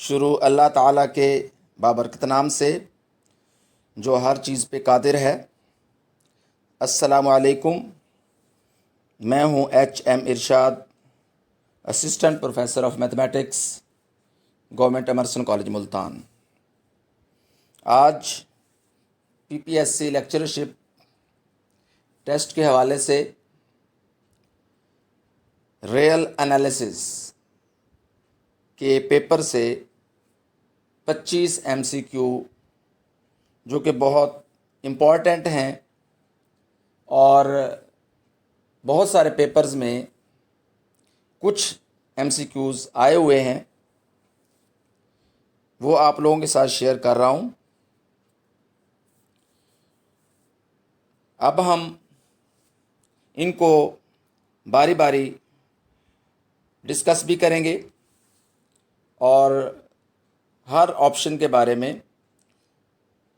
शुरू अल्लाह ताला के बाबरकत नाम से जो हर चीज़ पे कादिर है। अस्सलामु अलैकुम। मैं हूँ HM Irshad, assistant professor of mathematics, government Emerson college Multan. आज PPSC लेक्चरशिप टेस्ट के हवाले से रियल एनालिसिस के पेपर से 25 MCQ जो कि बहुत इम्पॉर्टेंट हैं और बहुत सारे पेपर्स में कुछ MCQs आए हुए हैं, वो आप लोगों के साथ शेयर कर रहा हूँ। अब हम इनको बारी बारी डिस्कस भी करेंगे और हर ऑप्शन के बारे में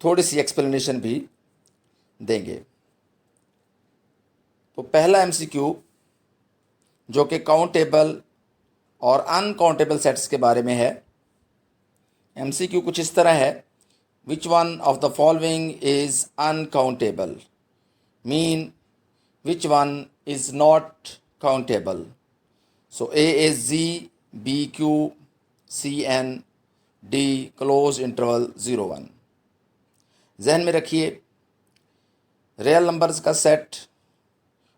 थोड़ी सी एक्सप्लेनेशन भी देंगे। तो पहला MCQ जो कि काउंटेबल और अनकाउंटेबल सेट्स के बारे में है। MCQ कुछ इस तरह है, विच one of the following is uncountable, mean which one is not countable. So A is Z, B Q, C N, D close interval 0 1। जहन में रखिए, रियल नंबर्स का सेट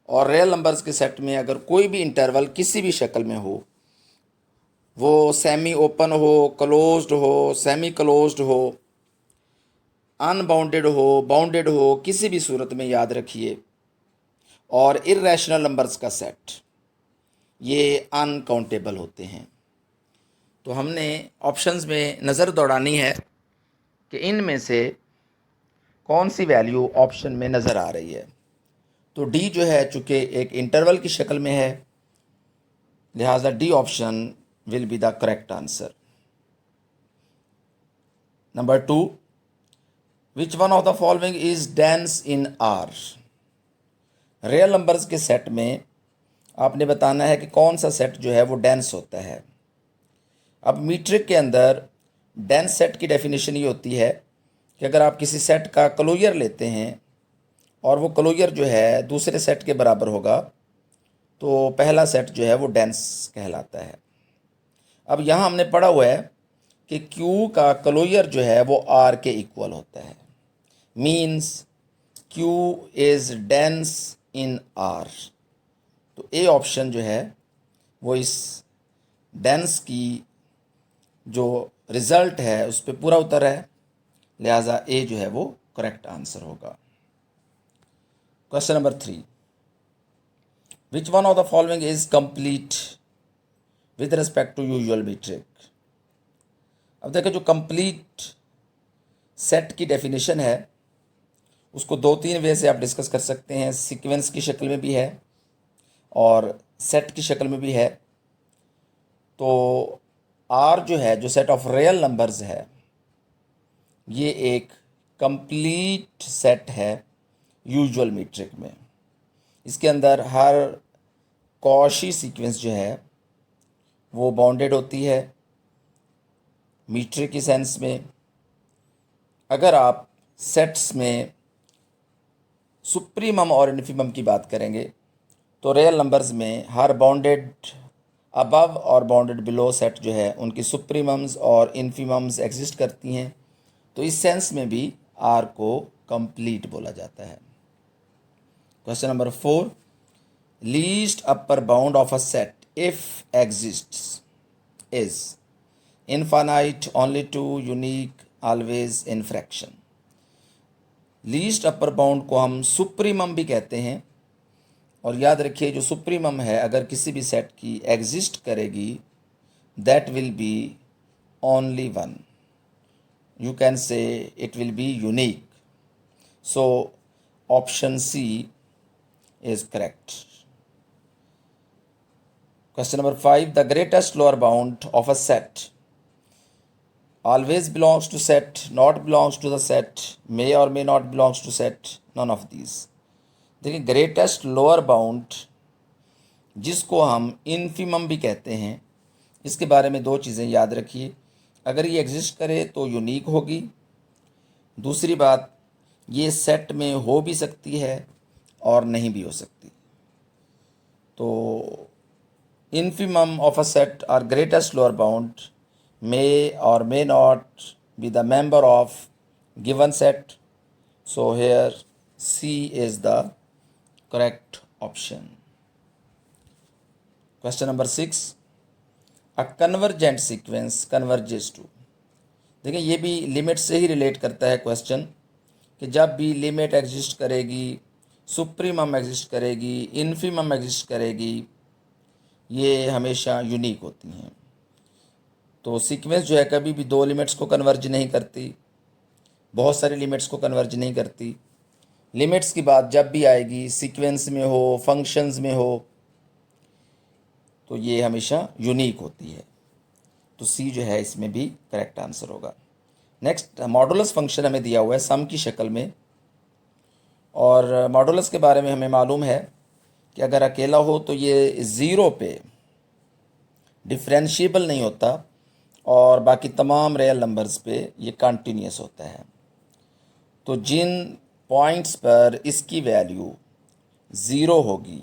और रियल नंबर्स के सेट में अगर कोई भी इंटरवल किसी भी शक्ल में हो, वो सेमी ओपन हो, क्लोज्ड हो, सेमी क्लोज्ड हो, अनबाउंडेड हो, बाउंडेड हो, किसी भी सूरत में याद रखिए, और इर्रेशनल नंबर्स का सेट, ये अनकाउंटेबल होते हैं। तो हमने ऑप्शंस में नज़र दौड़ानी है कि इनमें से कौन सी वैल्यू ऑप्शन में नज़र आ रही है। तो D जो है चूँकि एक इंटरवल की शक्ल में है, लिहाजा D option will be the correct answer. Number 2, which one of the following is dense in R। Real numbers के सेट में आपने बताना है कि कौन सा सेट जो है वो डेंस होता है। अब मीट्रिक के अंदर डेंस सेट की डेफिनेशन ये होती है कि अगर आप किसी सेट का क्लोजर लेते हैं और वो क्लोजर जो है दूसरे सेट के बराबर होगा, तो पहला सेट जो है वो डेंस कहलाता है। अब यहाँ हमने पढ़ा हुआ है कि Q का क्लोजर जो है वो R के इक्वल होता है, means Q is dense in R। तो A ऑप्शन जो है वो इस डेंस की जो रिज़ल्ट है उस पर पूरा उतर है, लिहाजा A जो है वो करेक्ट आंसर होगा। Question number 3, which one of the following is complete with respect to usual metric. अब देखो, जो कंप्लीट सेट की डेफिनेशन है उसको 2-3 वे से आप डिस्कस कर सकते हैं। सीक्वेंस की शक्ल में भी है और सेट की शक्ल में भी है। तो R जो है, जो सेट ऑफ रियल नंबर्स है, ये एक कंप्लीट सेट है यूजुअल मीट्रिक में। इसके अंदर हर कॉशी सीक्वेंस जो है वो बाउंडेड होती है मीट्रिक की सेंस में। अगर आप सेट्स में सुप्रीमम और इन्फीमम की बात करेंगे तो रियल नंबर्स में हर बाउंडेड अबव और बाउंडेड बिलो सेट जो है उनकी सुप्रीमम्स और इन्फीमम्स एग्जिस्ट करती हैं। तो इस सेंस में भी R को कंप्लीट बोला जाता है। Question number 4, least upper bound of a set if exists is infinite, only two, unique, always, in fraction. Least upper bound को हम सुप्रीमम भी कहते हैं, और याद रखिए जो सुप्रीमम है अगर किसी भी सेट की एग्जिस्ट करेगी that will B only one, you can say it will be unique. So option C is correct. Question number 5, the greatest lower bound of a set always belongs to set, not belongs to the set, may or may not belongs to set, none of these. देखिए, greatest lower bound जिसको हम infimum भी कहते हैं, इसके बारे में 2 चीज़ें याद रखिए। अगर ये एग्जिस्ट करे तो यूनिक होगी। दूसरी बात, ये सेट में हो भी सकती है और नहीं भी हो सकती। तो infimum of a set or greatest lower bound may or may not be the member of given set. So here C is the correct option. Question number 6. A convergent sequence converges to, देखिए ये भी limit से ही relate करता है question, कि जब भी limit exist करेगी, सुप्रीमम एग्जिस्ट करेगी, इन्फीमम एग्जिस्ट करेगी, ये हमेशा यूनिक होती हैं। तो सीक्वेंस जो है कभी भी दो लिमिट्स को कन्वर्ज नहीं करती, बहुत सारी लिमिट्स को कन्वर्ज नहीं करती। लिमिट्स की बात जब भी आएगी, सीक्वेंस में हो, फंक्शंस में हो, तो ये हमेशा यूनिक होती है। तो सी जो है इसमें भी करेक्ट आंसर होगा। नेक्स्ट, मॉडुलस फंक्शन हमें दिया हुआ है सम की शक्ल में, और मॉडुलस के बारे में हमें मालूम है कि अगर अकेला हो तो ये ज़ीरो पे डिफरेंशिएबल नहीं होता, और बाकी तमाम रियल नंबर्स पे ये कंटिन्यूस होता है। तो जिन पॉइंट्स पर इसकी वैल्यू ज़ीरो होगी,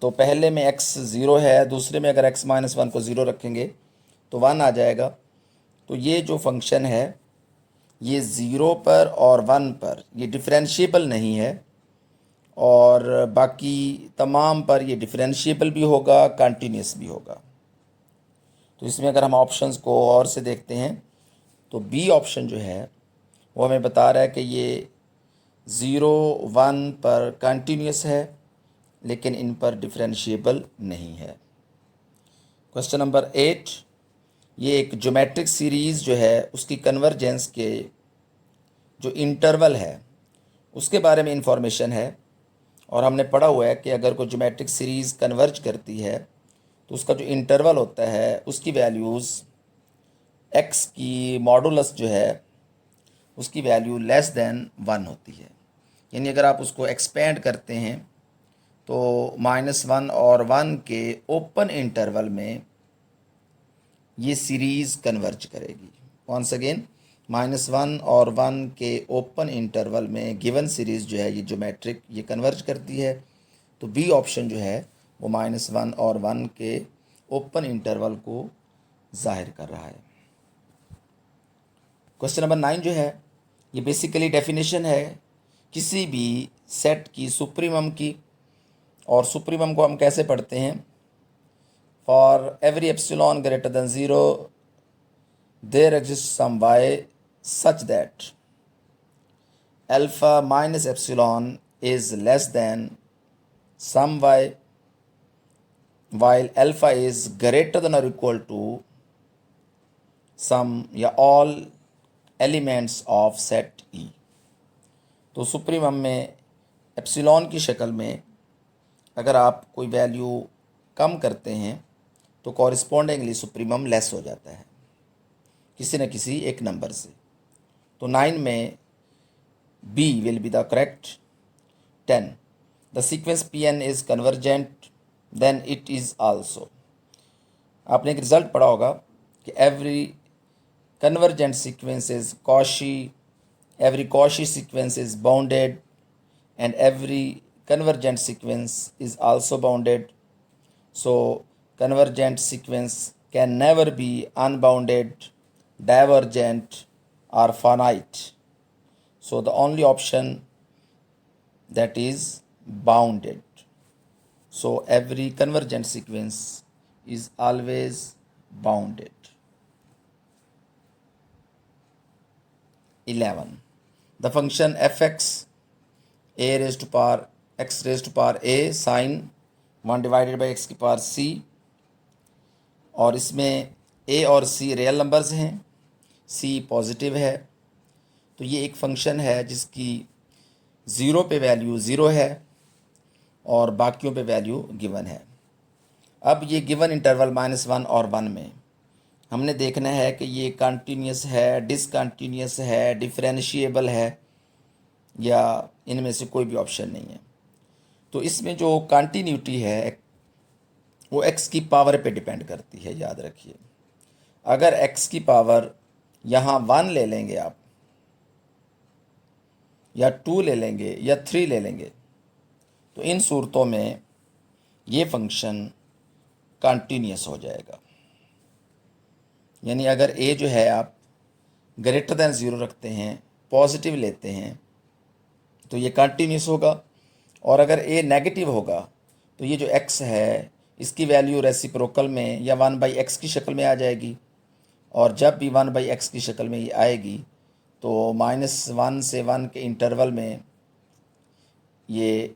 तो पहले में x ज़ीरो है, दूसरे में अगर x-1 को ज़ीरो रखेंगे तो 1 आ जाएगा। तो ये जो फंक्शन है ये ज़ीरो पर और 1 पर ये डिफरेंशिएबल नहीं है, और बाकी तमाम पर ये डिफरेंशिएबल भी होगा, कंटिन्यूस भी होगा। तो इसमें अगर हम ऑप्शंस को और से देखते हैं तो बी ऑप्शन जो है वो हमें बता रहा है कि ये 0, 1 पर कंटिन्यूस है, लेकिन इन पर डिफरेंशिएबल नहीं है। क्वेश्चन नंबर 8, ये एक ज्योमेट्रिक सीरीज़ जो है उसकी कन्वर्जेंस के जो इंटरवल है उसके बारे में इंफॉर्मेशन है, और हमने पढ़ा हुआ है कि अगर कोई ज्योमेट्रिक सीरीज़ कन्वर्ज करती है तो उसका जो इंटरवल होता है उसकी वैल्यूज़ x की मॉडुलस जो है उसकी वैल्यू लेस देन 1 होती है। यानी अगर आप उसको एक्सपेंड करते हैं तो -1 और 1 के ओपन इंटरवल में ये सीरीज़ कन्वर्ज करेगी। वंस अगेन, -1 और 1 के ओपन इंटरवल में गिवन सीरीज़ जो है ये ज्योमेट्रिक ये कन्वर्ज करती है। तो बी ऑप्शन जो है वो -1 और 1 के ओपन इंटरवल को जाहिर कर रहा है। क्वेश्चन नंबर 9 जो है ये बेसिकली डेफिनेशन है किसी भी सेट की सुप्रीमम की, और सुप्रीमम को हम कैसे पढ़ते हैं? For every epsilon greater than 0 there exist some y such that alpha minus epsilon is less than some y while alpha is greater than or equal to some या all elements of set E। तो supremum में epsilon की शक्ल में अगर आप कोई value कम करते हैं तो कॉरिस्पॉन्डिंगली सुप्रीमम लेस हो जाता है किसी न किसी एक नंबर से। तो 9 में B will be the correct। 10, the sequence Pn is convergent then it is also। आपने एक रिजल्ट पढ़ा होगा कि every convergent sequence is Cauchy, every Cauchy sequence is bounded, and every convergent sequence is also bounded। So convergent sequence can never be unbounded, divergent or finite। So the only option that is bounded। So every convergent sequence is always bounded। 11, the function fx a raised to power x raised to power a sin 1 divided by x की power c, और इसमें a और c real numbers हैं, c positive है। तो ये एक function है जिसकी 0 पे वैल्यू 0 है और बाकियों पे वैल्यू गिवन है। अब ये गिवन इंटरवल -1 और 1 में हमने देखना है कि ये कंटिन्यूस है, डिसकंटिन्यूस है, डिफरेंशिएबल है, या इनमें से कोई भी ऑप्शन नहीं है। तो इसमें जो कंटिन्यूटी है वो x की पावर पे डिपेंड करती है, याद रखिए। अगर x की पावर यहाँ 1 ले लेंगे आप, या 2 ले लेंगे, या 3 ले लेंगे, तो इन सूरतों में ये फंक्शन कंटिन्यूस हो जाएगा। यानी अगर a जो है आप ग्रेटर दैन 0 रखते हैं, पॉजिटिव लेते हैं, तो ये कंटिन्यूस होगा। और अगर a नेगेटिव होगा तो ये जो x है इसकी वैल्यू रेसिप्रोकल में या 1/x की शक्ल में आ जाएगी। और जब भी 1/x की शक्ल में ये आएगी तो -1 से 1 के इंटरवल में ये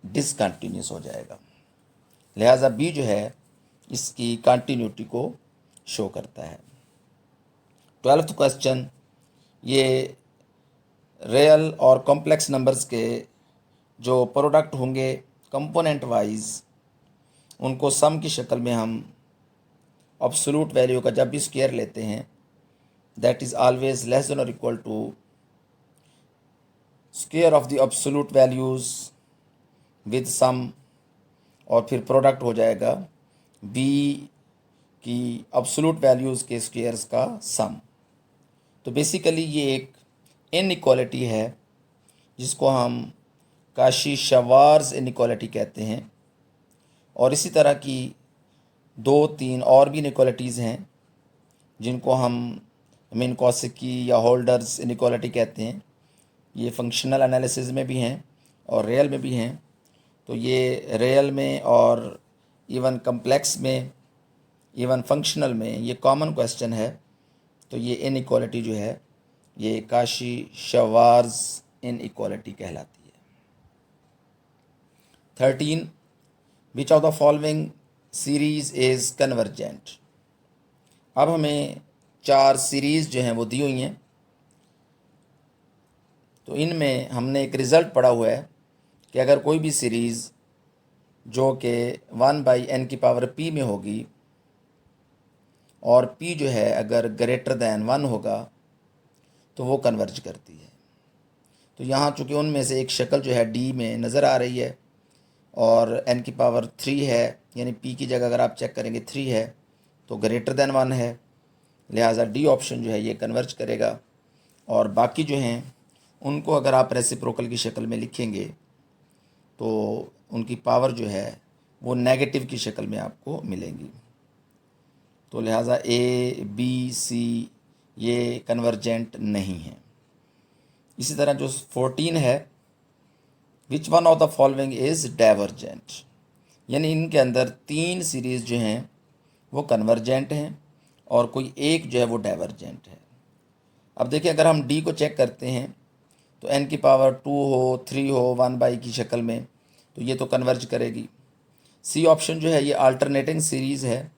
डिसकंटिन्यूस हो जाएगा। लिहाजा b जो है इसकी कंटिन्यूटी को शो करता है। 12th क्वेश्चन, ये रियल और कॉम्प्लेक्स नंबर्स के जो प्रोडक्ट होंगे कंपोनेंट वाइज, उनको सम की शक्ल में हम एब्सोल्यूट वैल्यू का जब भी स्क्वायर लेते हैं, that is always less than or equal to square of the absolute values with sum, और फिर प्रोडक्ट हो जाएगा b की एब्सोल्यूट वैल्यूज़ के स्क्वायर्स का सम। तो बेसिकली ये एक इनइक्वालिटी है जिसको हम काशी-श्वार्ज़ इनइक्वालिटी कहते हैं। और इसी तरह की 2-3 और भी इनइक्वालिटीज़ हैं जिनको हम मिन्कोव्स्की या होल्डर्स इनइक्वालिटी कहते हैं। ये फंक्शनल एनालिसिस में भी हैं और रियल में भी हैं। तो ये रियल में और इवन कम्प्लेक्स में, इवन फंक्शनल में ये कॉमन क्वेश्चन है। तो ये इनइक्वालिटी जो है ये काशी-श्वार्ज़ इनइक्वालिटी कहलाती है। 13, which of the following series is convergent. अब हमें 4 सीरीज़ जो हैं वो दी हुई हैं। तो इनमें हमने एक रिज़ल्ट पढ़ा हुआ है कि अगर कोई भी सीरीज़ जो कि 1/n⁻p में होगी और p जो है अगर ग्रेटर दैन 1 होगा तो वो कन्वर्ज करती है। तो यहाँ चूँकि उनमें से एक शक्ल जो है d में नज़र आ रही है और n⁻3 है, यानी p की जगह अगर आप चेक करेंगे 3 है तो ग्रेटर दैन 1 है, लिहाजा डी ऑप्शन जो है ये कन्वर्ज करेगा। और बाकी जो हैं उनको अगर आप रेसिप्रोकल की शक्ल में लिखेंगे तो उनकी पावर जो है वो नेगेटिव की शक्ल में आपको मिलेंगी। तो लिहाजा ए बी सी ये कन्वर्जेंट नहीं है। इसी तरह जो 14 है, विच one of the following is divergent, यानी इनके अंदर 3 सीरीज़ जो हैं वो कन्वर्जेंट हैं और कोई एक जो है वो डाइवर्जेंट है। अब देखिए अगर हम डी को चेक करते हैं तो n⁻2 हो, 3 हो, 1/, की शक्ल में, तो ये तो कन्वर्ज करेगी। सी ऑप्शन जो है ये अल्टरनेटिंग सीरीज़ है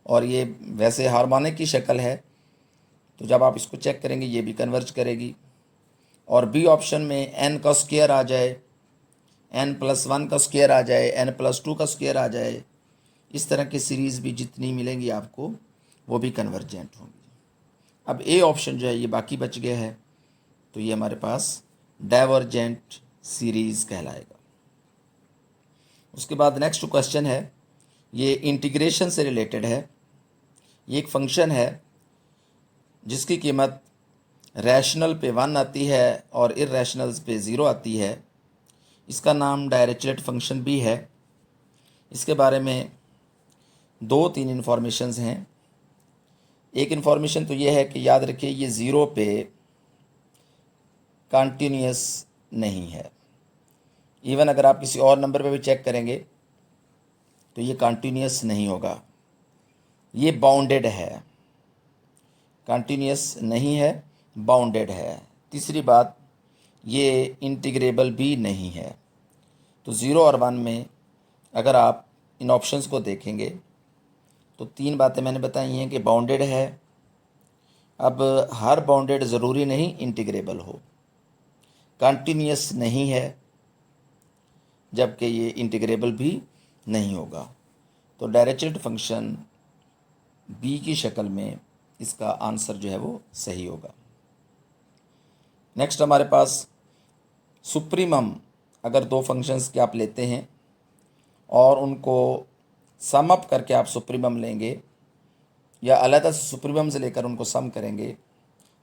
और ये वैसे हार्मोनिक की शक्ल है, तो जब आप इसको चेक करेंगे ये भी कन्वर्ज करेगी। और बी ऑप्शन में n का स्क्वायर आ जाए, n+1 का स्क्वायर आ जाए, n+2 का स्क्वायर आ जाए, इस तरह की सीरीज़ भी जितनी मिलेंगी आपको वो भी कन्वर्जेंट होंगी। अब ए ऑप्शन जो है ये बाकी बच गया है, तो ये हमारे पास डाइवर्जेंट सीरीज़ कहलाएगा। उसके बाद नेक्स्ट क्वेश्चन है, ये इंटीग्रेशन से रिलेटेड है। ये एक फंक्शन है जिसकी कीमत रैशनल पे 1 आती है और इर्रेशनल्स पे 0 आती है। इसका नाम डायरेचलेट फंक्शन भी है। इसके बारे में 2-3 इन्फॉर्मेशंस हैं। एक इन्फॉर्मेशन तो ये है कि याद रखिए ये 0 पे कंटिन्यूस नहीं है। इवन अगर आप किसी और नंबर पे भी चेक करेंगे तो ये कंटिन्यूस नहीं होगा, ये बाउंडेड है। कंटिन्यूस नहीं है, बाउंडेड है। तीसरी बात, ये इंटीग्रेबल भी नहीं है। तो 0 और 1 में अगर आप इन ऑप्शंस को देखेंगे तो 3 बातें मैंने बताई हैं कि बाउंडेड है। अब हर बाउंडेड ज़रूरी नहीं इंटीग्रेबल हो, कंटिन्यूस नहीं है, जबकि ये इंटीग्रेबल भी नहीं होगा। तो डायरेचलेट फंक्शन बी की शक्ल में इसका आंसर जो है वो सही होगा। नेक्स्ट हमारे पास सुप्रीमम, अगर 2 फंक्शंस के आप लेते हैं और उनको सम अप करके आप सुप्रीमम लेंगे या अलग से सुप्रीमम से लेकर उनको सम करेंगे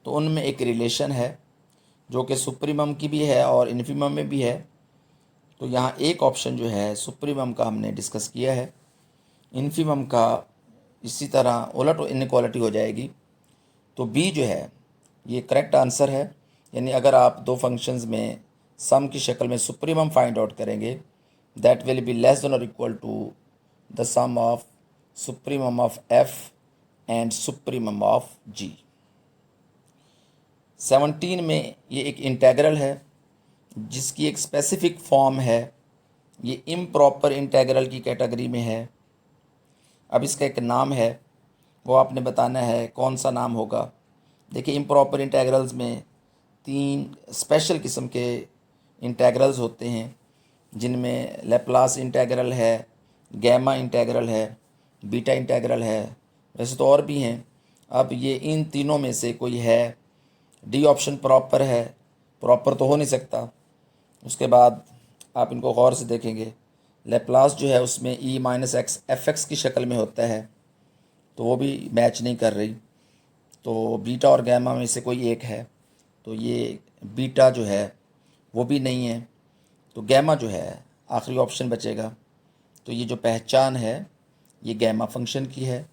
तो उनमें एक रिलेशन है जो कि सुप्रीमम की भी है और इन्फीमम में भी है। तो यहाँ एक ऑप्शन जो है सुप्रीमम का हमने डिस्कस किया है, इन्फीमम का इसी तरह उलट इनइक्वालिटी हो जाएगी। तो बी जो है ये करेक्ट आंसर है। यानी अगर आप दो फंक्शंस में सम की शक्ल में सुप्रीमम फाइंड आउट करेंगे that will be less than or equal to the sum of supremum of F and supremum of G. 17 में ये एक इंटेग्रल है जिसकी एक स्पेसिफिक फॉर्म है, ये इम्प्रॉपर इंटेग्रल की कैटेगरी में है। अब इसका एक नाम है, वो आपने बताना है कौन सा नाम होगा। देखिए इम्प्रॉपर इंटेग्रल्स में 3 स्पेशल किस्म के इंटेग्रल्स होते हैं जिनमें लैप्लास इंटेग्रल है, गैमा इंटेग्रल है, बीटा इंटेग्रल है, वैसे तो और भी हैं। अब ये इन तीनों में से कोई है, डी ऑप्शन प्रॉपर है, प्रॉपर तो हो नहीं सकता। उसके बाद आप इनको गौर से देखेंगे, लैप्लास जो है उसमें e minus x F x की शक्ल में होता है तो वो भी मैच नहीं कर रही। तो बीटा और गैमा में से कोई एक है, तो ये बीटा जो है वो भी नहीं है, तो गैमा जो है आखिरी ऑप्शन बचेगा। तो ये जो पहचान है ये गैमा फंक्शन की है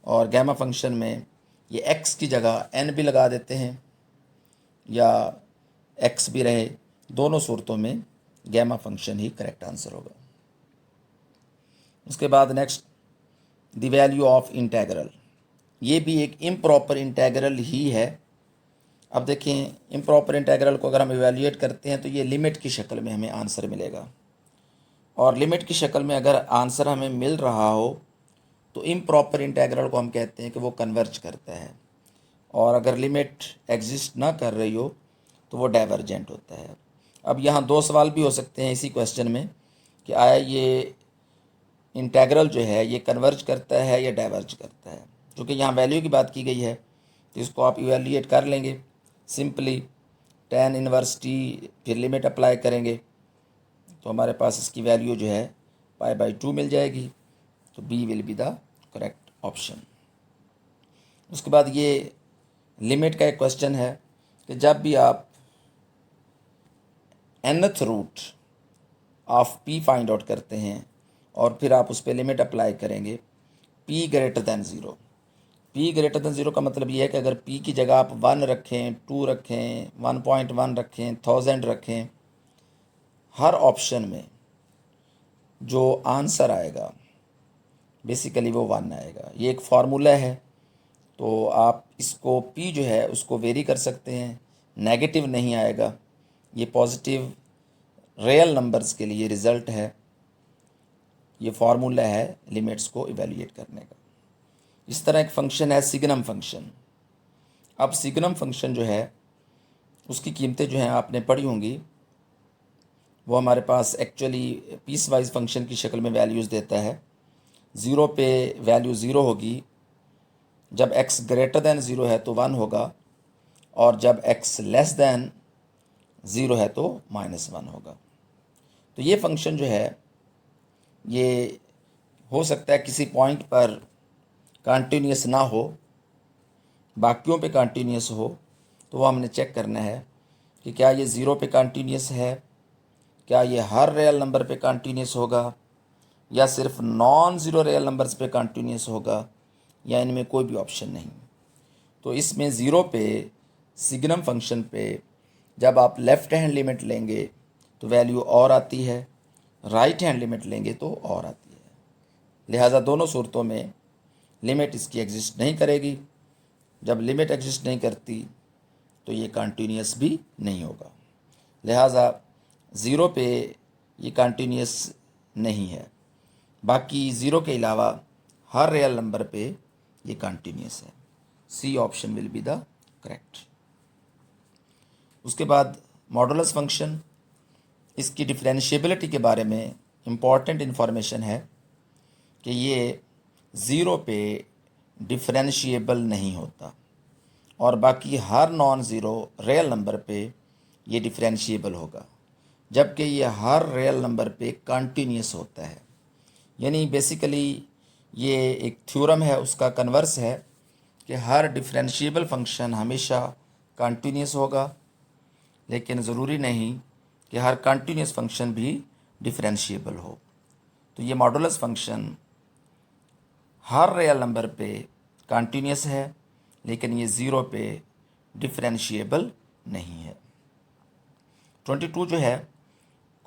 और गैमा फंक्शन में ये x की जगह n भी लगा देते हैं या x भी रहे, दोनों सूरतों में गैमा फंक्शन ही करेक्ट आंसर होगा। उसके बाद next the value of integral, ये भी एक इम्प्रॉपर इंटेग्रल ही है। अब देखें इम्प्रॉपर इंटेग्रल को अगर हम इवैल्यूएट करते हैं तो ये लिमिट की शक्ल में हमें आंसर मिलेगा और लिमिट की शक्ल में अगर आंसर हमें मिल रहा हो तो इम्प्रॉपर इंटेग्रल को हम कहते हैं कि वो कन्वर्ज करता है, और अगर लिमिट एग्जिस्ट ना कर रही हो तो वो डाइवर्जेंट होता है। अब यहाँ 2 सवाल भी हो सकते हैं इसी क्वेश्चन में कि आया ये इंटेग्रल जो है ये कन्वर्ज करता है या डाइवर्ज करता है। क्योंकि यहाँ वैल्यू की बात की गई है तो इसको आप इवैल्यूएट कर लेंगे सिंपली tan इनवर्स t, फिर लिमिट अप्लाई करेंगे तो हमारे पास इसकी वैल्यू जो है π/2 मिल जाएगी। तो B will be the correct option. उसके बाद ये लिमिट का एक क्वेश्चन है कि जब भी आप nth root of p find out करते हैं और फिर आप उस पर लिमिट अप्लाई करेंगे p greater than 0। p greater than 0 का मतलब ये है कि अगर p की जगह आप 1 रखें, 2 रखें, 1.1 रखें, 1000 रखें, हर ऑप्शन में जो आंसर आएगा बेसिकली वो 1 आएगा। ये एक फार्मूला है, तो आप इसको p जो है उसको वेरी कर सकते हैं, नेगेटिव नहीं आएगा। ये पॉजिटिव रियल नंबर्स के लिए रिज़ल्ट है, ये फार्मूला है लिमिट्स को इवैल्यूएट करने का। इस तरह एक फंक्शन है सिग्नम फंक्शन। अब सिग्नम फंक्शन जो है उसकी कीमतें जो हैं आपने पढ़ी होंगी, वो हमारे पास एक्चुअली पीस वाइज फंक्शन की शक्ल में वैल्यूज़ देता है। 0 पे वैल्यू 0 होगी, जब x ग्रेटर दैन 0 है तो 1 होगा, और जब x लेस दैन 0 है तो -1 होगा। तो ये फंक्शन जो है ये हो सकता है किसी पॉइंट पर कंटिन्यूस ना हो, बाकियों पे कंटिन्यूस हो, तो वो हमने चेक करना है कि क्या ये 0 पे कंटिन्यूस है, क्या ये हर रियल नंबर पे कंटिन्यूस होगा या सिर्फ नॉन ज़ीरो रियल नंबर्स पे कंटिन्यूस होगा, या इनमें कोई भी ऑप्शन नहीं। तो इसमें 0 पे सिग्नम फंक्शन पे जब आप लेफ़्ट हैंड लिमिट लेंगे तो वैल्यू और आती है, राइट हैंड लिमिट लेंगे तो और आती है। लिहाजा दोनों सूरतों में लिमिट इसकी एग्जिस्ट नहीं करेगी। जब लिमिट एग्जिस्ट नहीं करती तो ये कंटिन्यूस भी नहीं होगा। लिहाजा 0 पे ये कंटिन्यूस नहीं है, बाकी 0 के अलावा हर रियल नंबर पे ये कंटिन्यूस है। C option will be the correct. उसके बाद मॉडुलस फंक्शन, इसकी डिफरेंशिएबिलिटी के बारे में इम्पॉर्टेंट इन्फॉर्मेशन है कि ये 0 पे डिफरेंशिएबल नहीं होता और बाकी हर नॉन ज़ीरो रियल नंबर पे ये डिफरेंशिएबल होगा, जबकि ये हर रियल नंबर पे कंटिन्यूस होता है। यानी बेसिकली ये एक थ्योरम है, उसका कन्वर्स है कि हर डिफरेंशिएबल फंक्शन हमेशा कंटिन्यूस होगा, लेकिन ज़रूरी नहीं कि हर कंटिन्यूस फंक्शन भी डिफरेंशिएबल हो। तो ये मॉडुलस फंक्शन हर रियल नंबर पे कंटिन्यूस है, लेकिन ये ज़ीरो पे डिफरेंशिएबल नहीं है। 22 जो है,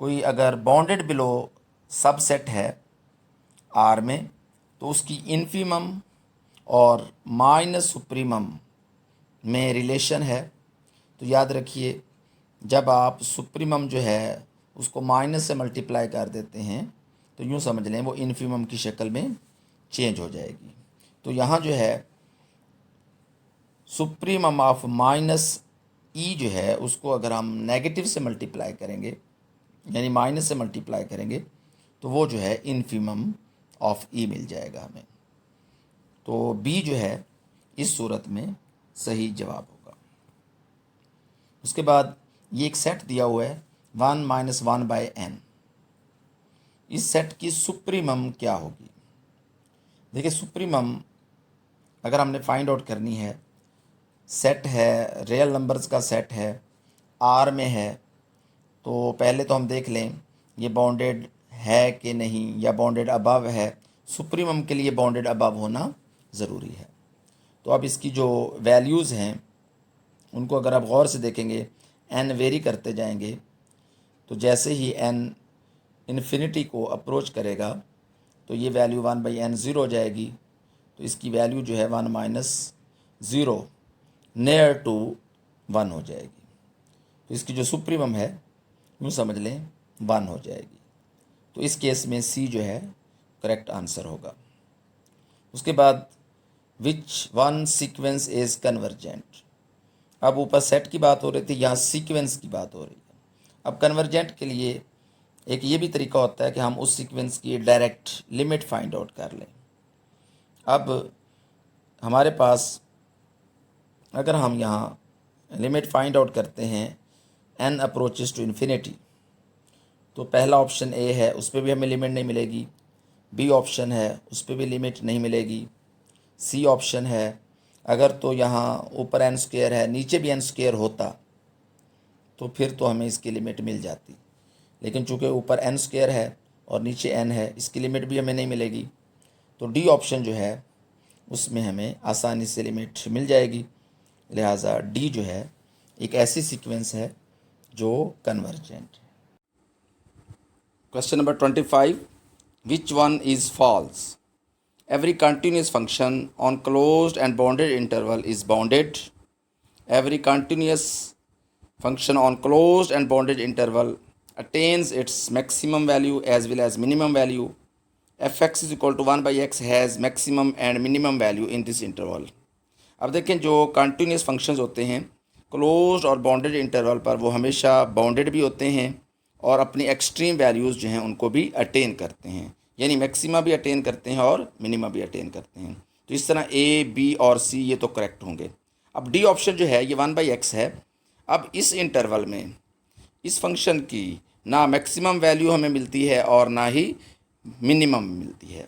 कोई अगर बाउंडेड बिलो सबसेट है आर में, तो उसकी इन्फीमम और माइनस सुप्रीमम में रिलेशन है। तो याद रखिए, जब आप सुप्रीमम जो है उसको माइनस से मल्टीप्लाई कर देते हैं तो यूँ समझ लें वो इन्फीमम की शक्ल में चेंज हो जाएगी। तो यहाँ जो है सुप्रीमम ऑफ माइनस ई जो है उसको अगर हम नेगेटिव से मल्टीप्लाई करेंगे, यानी माइनस से मल्टीप्लाई करेंगे, तो वो जो है इन्फीमम ऑफ ई मिल जाएगा हमें। तो बी जो है इस सूरत में सही जवाब होगा। उसके बाद ये एक सेट दिया हुआ है 1 - 1/n। इस सेट की सुप्रीमम क्या होगी? देखिए, सुप्रीमम अगर हमने फाइंड आउट करनी है, सेट है, रियल नंबर्स का सेट है, आर में है, तो पहले तो हम देख लें ये बाउंडेड है कि नहीं, या बाउंडेड अबव है। सुप्रीमम के लिए बाउंडेड अबव होना ज़रूरी है। तो अब इसकी जो वैल्यूज़ हैं उनको अगर आप गौर से देखेंगे, एन वेरी करते जाएंगे, तो जैसे ही एन इन्फिनिटी को अप्रोच करेगा तो ये वैल्यू 1/n ज़ीरो हो जाएगी। तो इसकी वैल्यू जो है 1 - 0 नियर टू 1 हो जाएगी। तो इसकी जो सुप्रीमम है यूँ समझ लें 1 हो जाएगी। तो इस केस में सी जो है करेक्ट आंसर होगा। उसके बाद which one sequence is convergent. अब ऊपर सेट की बात हो रही थी, यहाँ सीक्वेंस की बात हो रही है। अब कन्वर्जेंट के लिए एक ये भी तरीका होता है कि हम उस सीक्वेंस की डायरेक्ट लिमिट फाइंड आउट कर लें। अब हमारे पास अगर हम यहाँ लिमिट फाइंड आउट करते हैं n अप्रोचेस टू इन्फिनिटी, तो पहला ऑप्शन ए है, उस पर भी हमें लिमिट नहीं मिलेगी। बी ऑप्शन है, उस पर भी लिमिट नहीं मिलेगी। सी ऑप्शन है, अगर तो यहाँ ऊपर n स्क्वायर है, नीचे भी n स्क्वायर होता तो फिर तो हमें इसकी लिमिट मिल जाती, लेकिन चूँकि ऊपर n स्क्वायर है और नीचे n है, इसकी लिमिट भी हमें नहीं मिलेगी। तो डी ऑप्शन जो है उसमें हमें आसानी से लिमिट मिल जाएगी। लिहाजा डी जो है एक ऐसी सीक्वेंस है जो कन्वर्जेंट है। Question number 25, which one is false? Every continuous function on closed and bounded interval is bounded. Every continuous function on closed and bounded interval attains its maximum value as well as minimum value. fx is equal to 1/x has maximum and minimum value in this interval. अब देखें, जो continuous functions होते हैं closed और bounded interval पर, वो हमेशा bounded भी होते हैं और अपनी एक्सट्रीम वैल्यूज़ जो हैं उनको भी अटेन करते हैं, यानी मैक्सिमा भी अटेन करते हैं और मिनिमा भी अटेन करते हैं। तो इस तरह ए, बी और सी ये तो करेक्ट होंगे। अब डी ऑप्शन जो है ये 1/x है। अब इस इंटरवल में इस फंक्शन की ना मैक्सिमम वैल्यू हमें मिलती है और ना ही मिनिमम मिलती है,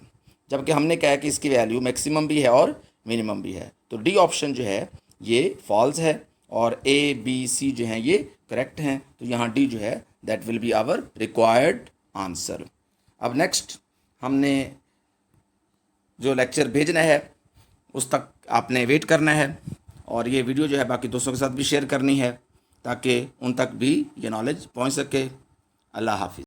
जबकि हमने कहा कि इसकी वैल्यू मैक्सिमम भी है और मिनिमम भी है। तो डी ऑप्शन जो है ये फॉल्स है और ए, बी, सी जो हैं ये करेक्ट हैं। तो यहाँ डी जो है that will be our required answer. अब नेक्स्ट हमने जो लेक्चर भेजना है उस तक आपने वेट करना है, और ये वीडियो जो है बाकी दोस्तों के साथ भी शेयर करनी है ताकि उन तक भी ये नॉलेज पहुंच सके। अल्लाह हाफिज़।